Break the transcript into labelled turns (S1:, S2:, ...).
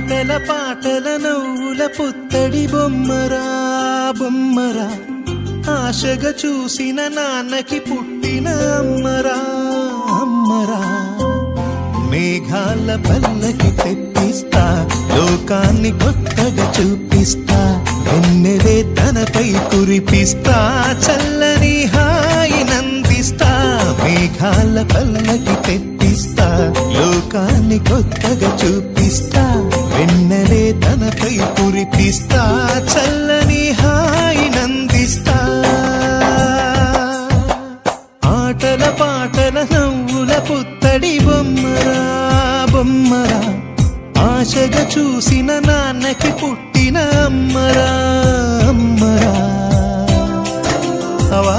S1: ఆటల పాటల నవ్వుల పుత్తడి బొమ్మరా బొమ్మరా, ఆశగా చూసిన నాన్నకి పుట్టిన అమ్మరా అమ్మరా. మేఘాల పల్లకి తెప్పిస్తా, లోకాన్ని కొత్తగా చూపిస్తా, వెన్నెలే తనపై కురిపిస్తా, చల్లని హాయి నందిస్తా. మేఘాల పల్లకి తెప్పిస్తా, లోకాన్ని కొత్తగా చూపిస్తా, వెన్నెలే తనపై కురిపిస్తా, చల్లని హాయి నందిస్తా. ఆటల పాటల నవ్వుల పుత్తడి బొమ్మరా బొమ్మరా, ఆశగా చూసిన నాన్నకి పుట్టిన అమ్మరా అమ్మరా. అవా